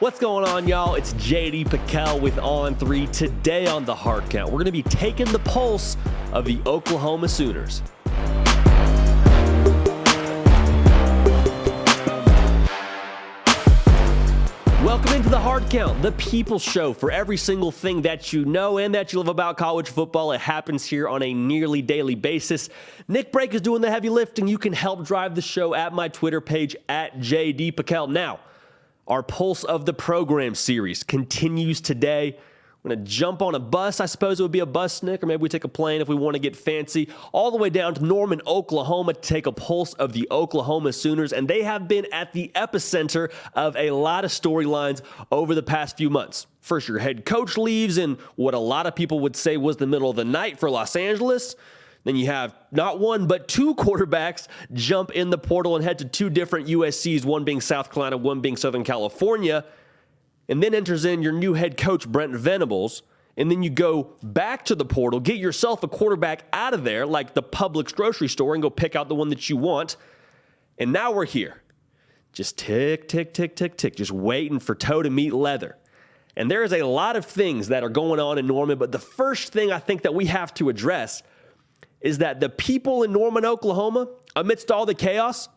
What's going on, y'all? It's JD Pickell with On 3. Today on the Hard Count, we're going to be taking the pulse of the Oklahoma Sooners. Welcome into the Hard Count, the people's show for every single thing that you know and that you love about college football. It happens here on a nearly daily basis. Nick Brake is doing the heavy lifting. You can help drive the show at my Twitter page at JD Pickell. Now, our Pulse of the Program series continues today. We're going to jump on a bus. I suppose it would be a bus, Nick, or maybe we take a plane if we want to get fancy, all the way down to Norman, Oklahoma to take a pulse of the Oklahoma Sooners. And they have been at the epicenter of a lot of storylines over the past few months. First, your head coach leaves in what a lot of people would say was the middle of the night for Los Angeles. Then you have not one, but two quarterbacks jump in the portal and head to two different USCs, one being South Carolina, one being Southern California. And then enters in your new head coach, Brent Venables. And then you go back to the portal, get yourself a quarterback out of there, like the Publix grocery store, and go pick out the one that you want. And now we're here. Just tick, tick, tick, tick, tick, just waiting for toe to meet leather. And there is a lot of things that are going on in Norman, but the first thing I think that we have to address is that the people in Norman, Oklahoma, amidst all the chaos,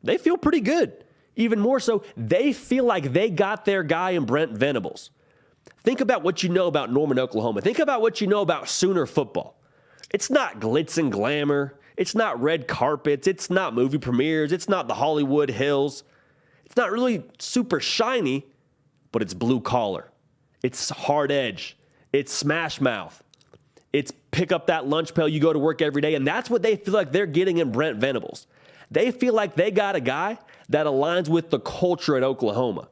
they feel pretty good. Even more so, they feel like they got their guy in Brent Venables. Think about what you know about Norman, Oklahoma. Think about what you know about Sooner football. It's not glitz and glamour. It's not red carpets. It's not movie premieres. It's not the Hollywood Hills. It's not really super shiny, but it's blue collar. It's hard edge. It's smash mouth. It's pick up that lunch pail, you go to work every day, and that's what they feel like they're getting in Brent Venables. They feel like they got a guy that aligns with the culture at Oklahoma.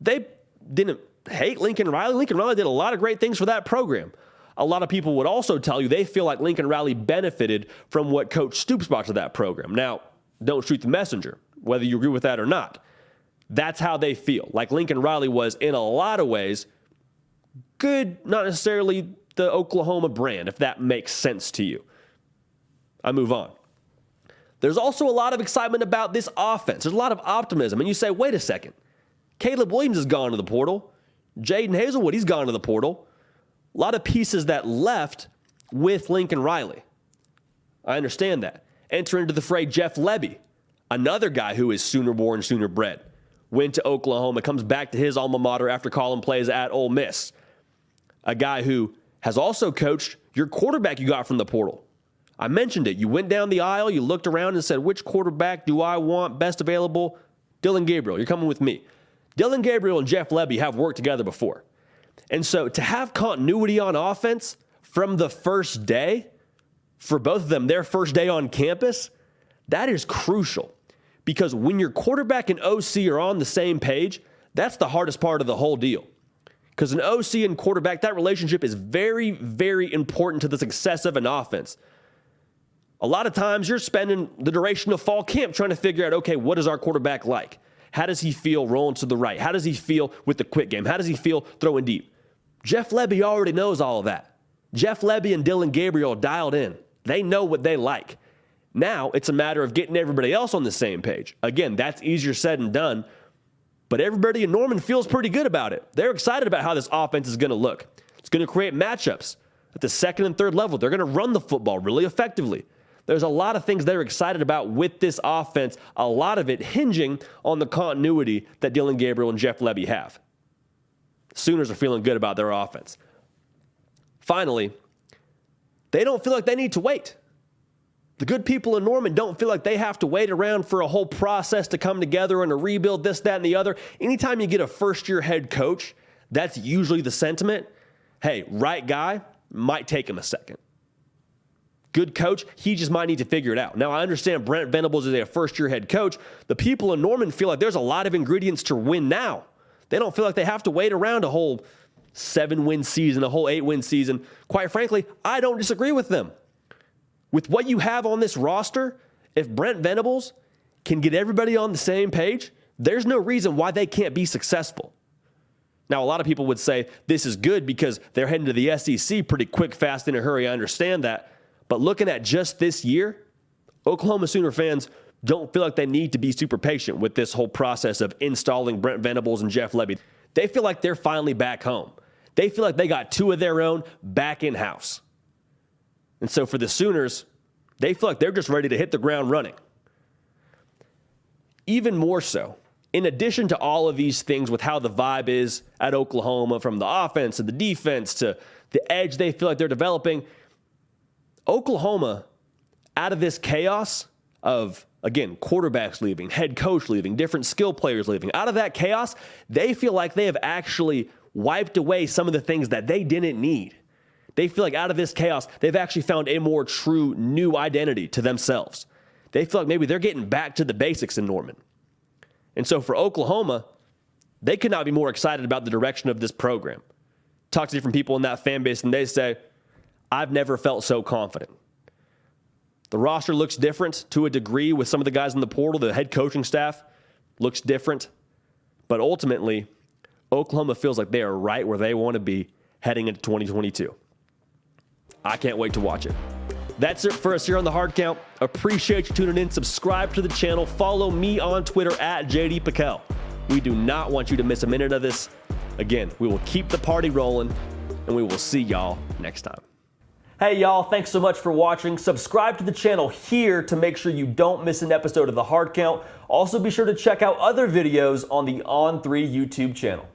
They didn't hate Lincoln Riley. Lincoln Riley did a lot of great things for that program. A lot of people would also tell you they feel like Lincoln Riley benefited from what Coach Stoops brought to that program. Now, don't shoot the messenger, whether you agree with that or not. That's how they feel. Like Lincoln Riley was, in a lot of ways, good, not necessarily the Oklahoma brand, if that makes sense to you. I move on. There's also a lot of excitement about this offense. There's a lot of optimism. And you say, wait a second. Caleb Williams has gone to the portal. Jaden Hazelwood, he's gone to the portal. A lot of pieces that left with Lincoln Riley. I understand that. Enter into the fray Jeff Lebby, another guy who is Sooner born, Sooner bred. Went to Oklahoma, comes back to his alma mater after calling plays at Ole Miss. A guy who has also coached your quarterback you got from the portal. I mentioned it. You went down the aisle, you looked around and said, which quarterback do I want best available? Dillon Gabriel, you're coming with me. Dillon Gabriel and Jeff Lebby have worked together before. And so to have continuity on offense from the first day, for both of them, their first day on campus, that is crucial. Because when your quarterback and OC are on the same page, that's the hardest part of the whole deal. Because an OC and quarterback, that relationship is very, very important to the success of an offense. A lot of times you're spending the duration of fall camp trying to figure out, okay, what is our quarterback like? How does he feel rolling to the right? How does he feel with the quick game? How does he feel throwing deep? Jeff Lebby already knows all of that. Jeff Lebby and Dillon Gabriel dialed in. They know what they like. Now it's a matter of getting everybody else on the same page. Again, that's easier said than done. But everybody in Norman feels pretty good about it. They're excited about how this offense is going to look. It's going to create matchups at the second and third level. They're going to run the football really effectively. There's a lot of things they're excited about with this offense, a lot of it hinging on the continuity that Dillon Gabriel and Jeff Lebby have. Sooners are feeling good about their offense. Finally, they don't feel like they need to wait. The good people in Norman don't feel like they have to wait around for a whole process to come together and to rebuild this, that, and the other. Anytime you get a first-year head coach, that's usually the sentiment. Hey, right guy, might take him a second. Good coach, he just might need to figure it out. Now, I understand Brent Venables is a first-year head coach. The people in Norman feel like there's a lot of ingredients to win now. They don't feel like they have to wait around a whole 7-win season, a whole 8-win season. Quite frankly, I don't disagree with them. With what you have on this roster, if Brent Venables can get everybody on the same page, there's no reason why they can't be successful. Now, a lot of people would say this is good because they're heading to the SEC pretty quick, fast, in a hurry. I understand that. But looking at just this year, Oklahoma Sooner fans don't feel like they need to be super patient with this whole process of installing Brent Venables and Jeff Lebby. They feel like they're finally back home. They feel like they got two of their own back in-house. And so for the Sooners, they feel like they're just ready to hit the ground running. Even more so, in addition to all of these things with how the vibe is at Oklahoma, from the offense to the defense to the edge they feel like they're developing, Oklahoma, out of this chaos of, again, quarterbacks leaving, head coach leaving, different skill players leaving, out of that chaos, they feel like they have actually wiped away some of the things that they didn't need. They feel like out of this chaos, they've actually found a more true new identity to themselves. They feel like maybe they're getting back to the basics in Norman. And so for Oklahoma, they could not be more excited about the direction of this program. Talk to different people in that fan base, and they say, I've never felt so confident. The roster looks different to a degree with some of the guys in the portal. The head coaching staff looks different. But ultimately, Oklahoma feels like they are right where they want to be heading into 2022. I can't wait to watch it. That's it for us here on The Hard Count. Appreciate you tuning in. Subscribe to the channel. Follow me on Twitter at JD Piquel. We do not want you to miss a minute of this. Again, we will keep the party rolling, and we will see y'all next time. Hey y'all, thanks so much for watching. Subscribe to the channel here to make sure you don't miss an episode of The Hard Count. Also be sure to check out other videos on the On3 YouTube channel.